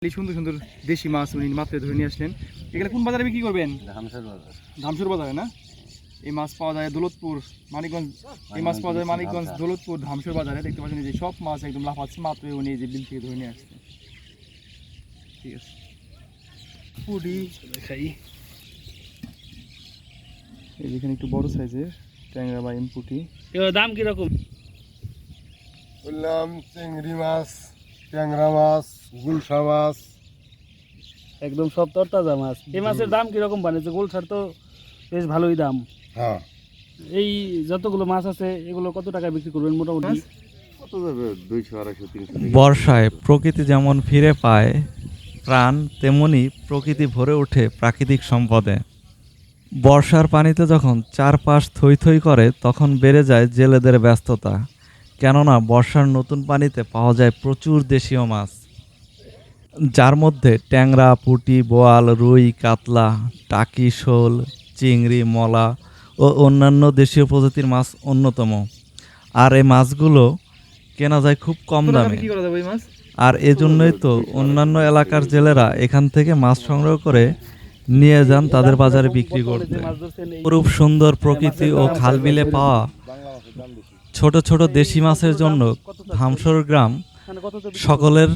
এই সুন্দর সুন্দর দেশি মাছ উনি মাত্র ধরে নিয়ে আসলেন। এগুলো কোন বাজারে বিক্রি করবেন? ধামসর বাজারে না? এই মাছ পাওয়া যায় দৌলতপুর, মানিকগঞ্জ। এই মাছ পাওয়া যায় মানিকগঞ্জ, দৌলতপুর, ধামসর বাজারে। দেখতে পাচ্ছেন যে সব মাছ একদম লাফাচ্ছে, মাত্র উনি এই যে বিল থেকে ধরে নিয়ে আসছে। ঠিক আছে, পুডি খাই। এই যেখানে একটু বড় সাইজের ট্যাংরা বা পুঁটি। এর দাম কিরকম? বললাম চিংড়ি মাছ, ট্যাংরা মাছ, গুলশা মাছ, একদম সব তরতাজা মাছ। এই মাছের দাম কিরকম বানিয়েছে? গোলসার তো বেশ ভালোই দাম। হ্যাঁ এই যতগুলো মাছ আছে এগুলো কত টাকা বিক্রি করবেন মোটামুটি? কত যাবে? 200, 250, 300। বর্ষায় প্রকৃতি যেমন ফিরে পায় প্রাণ, তেমনি প্রকৃতি ভরে ওঠে প্রাকৃতিক সম্পদে। বর্ষার পানিতে যখন চারপাশ থই থই করে তখন বেড়ে যায় জেলেদের ব্যস্ততা, কেননা বর্ষার নতুন পানিতে পাওয়া যায় প্রচুর দেশীয় মাছ, যার মধ্যে ট্যাংরা, পুঁটি, বোয়াল, রুই, কাতলা, টাকি, শোল, চিংড়ি, মলা ও অন্যান্য দেশীয় প্রজাতির মাছ অন্যতম। আর এই মাছগুলো কেনা যায় খুব কম দামে। কি করা যাবে এই মাছ? আর এজন্যই তো অন্যান্য এলাকার জেলেরা এখান থেকে মাছ সংগ্রহ করে নিয়ে যান তাদের বাজারে বিক্রি করতে। অপরূপ সুন্দর প্রকৃতি ও খালবিলে পাওয়া ছোট ছোট দেশি মাছের জন্য ধামসর গ্রাম সকলের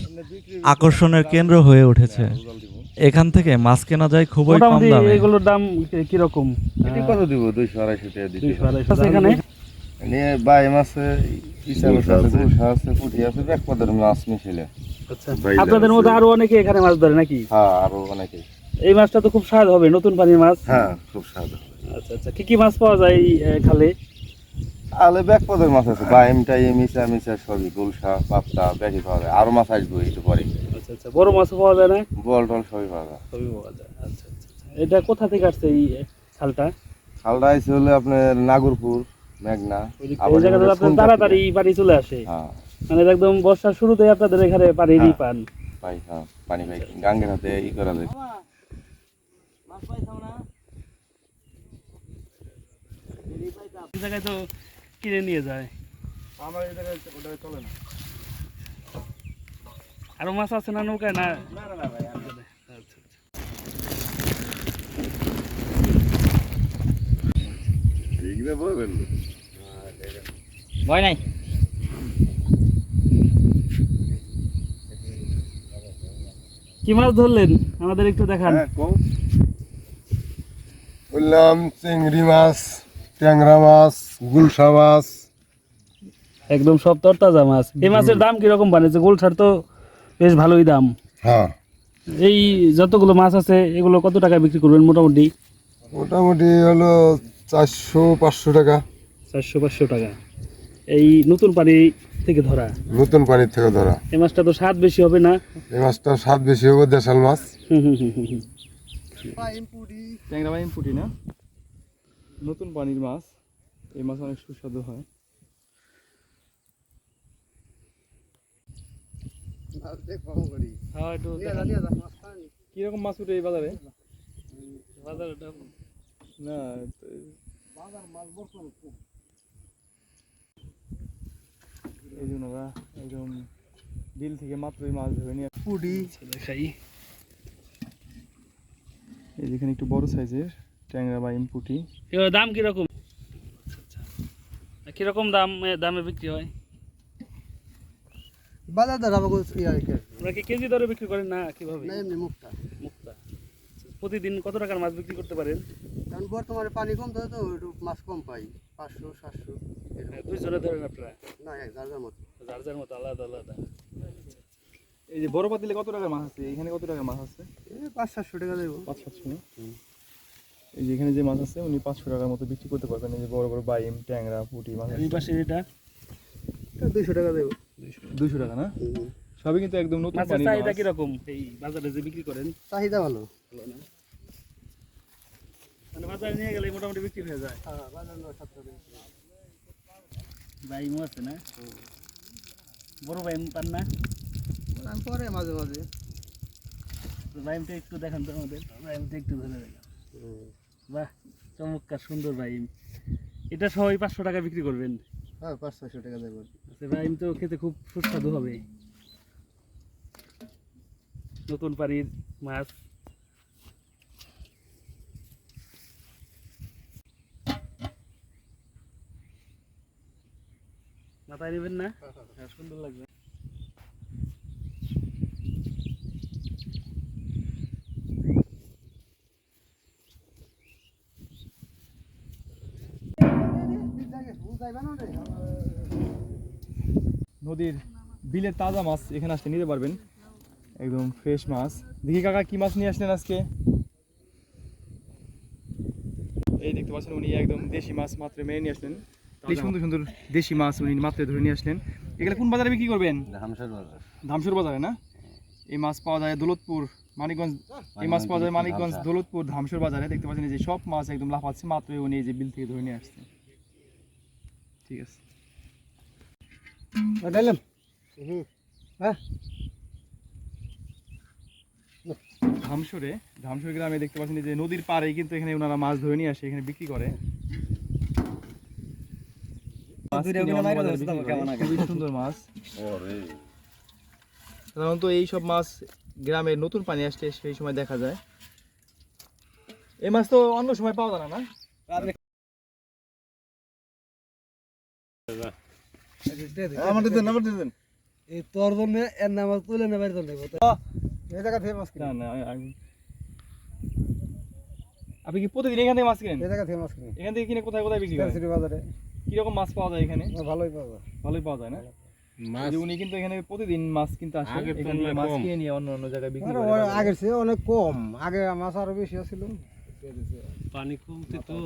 আকর্ষণের কেন্দ্র হয়ে উঠেছে। এখান থেকে মাছ কেনা যায় খুবই কম দামে। এগুলোর দাম কিরকম? এটি কত দিব? 200, 250 টাকা দিতে 200 এখানে নিয়ে বাই মাছে ইসা আছে, গুলশা আছে, পুঁটি আছে, ব্যাকপাদের মাছ মিশিলে। আচ্ছা, আপনাদের মধ্যে আরো অনেকে এখানে মাছ ধরে নাকি? হ্যাঁ, আরো অনেকে। এই মাছটা তো খুব স্বাদ হবে, নতুন পানির মাছ। হ্যাঁ, খুব স্বাদ। আচ্ছা আচ্ছা, কি কি মাছ পাওয়া যায় এই খালে? আলে ব্যাকপাদের মাছ আছে, বাইম টাইম মিশা মিশা সবই, গুলশা, পাবদা, ব্যাকি পাওয়া যায়। আরো মাছ আসবে একটু পরে। আচ্ছা আচ্ছা, বড় মাছও পাওয়া যায় না? বল টল সবই পাওয়া যায়। সবই পাওয়া যায়। আচ্ছা আচ্ছা, এটা কোথা থেকে আসছে এই খালটা? খালটা আইছে হলে আপনার নাগরপুর, মেঘনা। এই জায়গাতে আপনার তাড়াতাড়ি পানি চলে আসে। হ্যাঁ, মানে একদম বর্ষার শুরুতেই আপনাদের এখানে পানি পান। পাই, হ্যাঁ, পানি পাই। গাঙ্গের হাতে ই করা যায়। এই জায়গায় তো কিনে নিয়ে যায়। আমার এই জায়গায় ওটা চলে না। আরো মাছ আছে না নৌকায়? না না না ভাই, আচ্ছা আচ্ছা, ভয় নাই। কি মাছ ধরলেন আমাদের একটু দেখান। বললাম চিংড়ি মাছ, ট্যাংরা মাছ, গুলশা মাছ। একদম সব তরতাজা মাছ। এই মাছের দাম কিরকম বানিয়েছে? গোলসার তো বেশ ভালোই দাম। হ্যাঁ, এই যতগুলো মাছ আছে এগুলো কত টাকা বিক্রি করবেন মোটামুটি? মোটামুটি হলো 400, 500 টাকা। 400-500 টাকা। এই নতুন পানি থেকে ধরা নতুন পানির থেকে ধরা এই মাছটা তো স্বাদ বেশি হবে না? এই মাছটা স্বাদ বেশি হবে, দেশাল মাছ। ট্যাংরা বা পুঁটি না, নতুন পানির মাছ। এই মাছ অনেক সুস্বাদু হয়। হ্যাঁ, একটু কিরকম মাছ উঠে এই বাজারে? বাজারে না, এই জন্য একদম বিল থেকে মাত্রই মাছ ধরে নিয়ে পুডি খাই। এই যেখানে একটু বড় সাইজের ট্যাংরা বা পুঁটি। এর দাম কিরকম? কিরকম দামে বিক্রি হয়? বাজার দর আমাকে আপনারা কি কেজি দরে বিক্রি করেন না কিভাবে? না এমনি মুক্তা। মুক্তা। প্রতিদিন কত টাকার মাছ বিক্রি করতে পারেন? কারণ বর্তমানে পানি কম তো একটু মাছ কম পাই, 500, 700 দুই জনে ধরেন আপনারা? না, এক যার মতো। যার যার মতো আলাদা আলাদা। এই যে বড় পাতিলে কত টাকার মাছ আছে? এখানে কত টাকার মাছ আছে? 500-700 টাকা দেবো। 500-700 না? এই যে এখানে যে মাছ আছে উনি 500 টাকার মতো বিক্রি করতে পারবেন। এই যে বড় বড় বাইম, ট্যাংরা, পুঁটি মাছ। এই পাশে এটা 200 টাকা দেবো। 200 টাকা না? সবই কিন্তু একদম নতুন মাছের পানির চাহিদা মাছ। কিরকম এই বাজারে যে বিক্রি করেন? চাহিদা ভালো। মানে বাজারে নিয়ে গেলে মোটামুটি বিক্রি হয়ে যায়। হ্যাঁ, বাজার 9-700 টাকা। বাইমও আছে না? বড় বাইম পান না? আমি পরে মাঝে মাঝে। বাইমটা একটু দেখান তো আমাদের। বাইমটা একটু ধরে দেখান। বাহ, চমৎকার সুন্দর বাইম। এটা সবাই 500 টাকা বিক্রি করবেন? হ্যাঁ, 500-600 টাকা দেবো। আচ্ছা, বাইম তো খেতে খুব সুস্বাদু হবে। নতুন পানির মাছ। মাথায় নেবেন না? হ্যাঁ, সুন্দর লাগবে। নদীর বিলের তাজা মাছ এখানে আসলে নিতে পারবেন, একদম ফ্রেশ মাছ। দেখি কাকা কি মাছ নিয়ে আসলেন আজকে? এই দেখতে পাচ্ছেন উনি একদম দেশি মাছ মাত্র মেরে নিয়ে আসলেন। এই সুন্দর সুন্দর দেশি মাছ উনি মাত্র ধরে নিয়ে আসলেন। এগুলো কোন বাজারে বিক্রি করবেন? ধামসুর বাজারে না? এই মাছ পাওয়া যায় দৌলতপুর, মানিকগঞ্জ। এই মাছ পাওয়া যায় মানিকগঞ্জ, দৌলতপুর, ধামসুর বাজারে। দেখতে পাচ্ছেন এই যে সব মাছ একদম লাফাচ্ছে, মাত্র উনি এই যে বিল থেকে ধরে নিয়ে আসছেন। ঠিক আছে, ধামসুর গ্রামে দেখতে পাচ্ছেন যে নদীর পাড়ে কিন্তু এখানে ওনারা মাছ ধরে নিয়ে আসে, এখানে বিক্রি করে। খুবই সুন্দর মাছ। সাধারণত এই সব মাছ গ্রামে নতুন পানি আসলে সেই সময় দেখা যায়। এই মাছ তো অন্য সময় পাওয়া যায় না? এই তোর জন্য এর নাম তুলে নেবার জন্য এই জায়গা থেকে মাছ কিনে, আপনি কি প্রতিদিন এখান থেকে মাছ কিনেন? এই জায়গা থেকে মাছ কিনে এখান থেকে কিনে কোথায় কোথায় বিক্রি করেন? সিটি বাজারে কিরকম মাছ পাওয়া যায় এখানে? ভালোই পাওয়া ভালোই পাওয়া যায় না? যে উনি কিন্তু এখানে প্রতিদিন মাছ কিনতে আসে, এখান থেকে মাছ কিনে নিয়ে অন্য অন্য জায়গায় বিক্রি করে। আগের চেয়ে অনেক কম, আগে মাছ আরো বেশি ছিল। পানি কমতে তো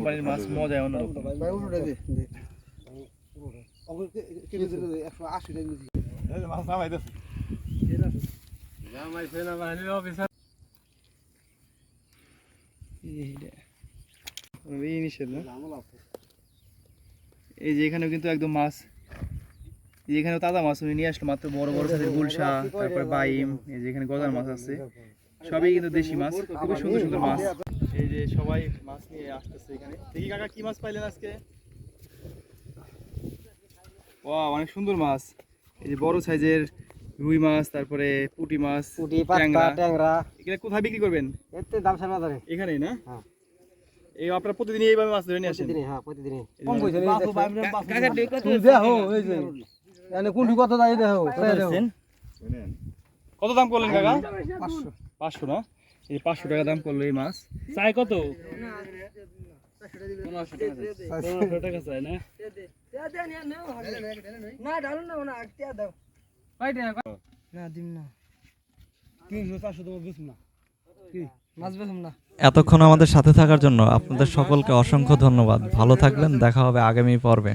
বাড়ির মাছ মজায় অন্যরকম। 180 টাকা কেজি। এই যে এখানেও কিন্তু একদম মাছ, এই যে এখানেও তাজা মাছ উনি নিয়ে আসলো মাত্র, বড় বড় সাইজের গুলশা, তারপরে বাইম, এই যে এখানে গজার মাছ আছে, সবই কিন্তু দেশি মাছ, খুবই সুন্দর সুন্দর মাছ। এই যে সবাই মাছ নিয়ে আসতেছে এখানে। দেখি কাকা কি মাছ পাইলেন আজকে? ও অনেক সুন্দর মাছ, এই যে বড় সাইজের রুই মাছ, তারপরে পুঁটি মাছ, ট্যাংরা। এগুলো কোথায় বিক্রি করবেন? এতে দামসার বাজারে এখানেই না? হ্যাঁ। এই আপনারা প্রতিদিন এইভাবে মাছ ধরে নিয়ে আসেন? প্রতিদিনই, হ্যাঁ প্রতিদিনই। কম কইছে দেখো এই যে এনে কোনটি কত দাই দেখো, কত দাম করলেন কাকা? 500 500 না? এই 500 টাকা দাম করলো এই মাছ। চাই কত? 1500 টাকা চাই না? না ডালো না, না আটটা দাও। না দিম না, 300 400 তো বেচুম না, কি মাছ বেচুম না। এতক্ষণ আমাদের সাথে থাকার জন্য আপনাদের সকলকে অসংখ্য ধন্যবাদ। ভালো থাকবেন, দেখা হবে আগামী পর্বে।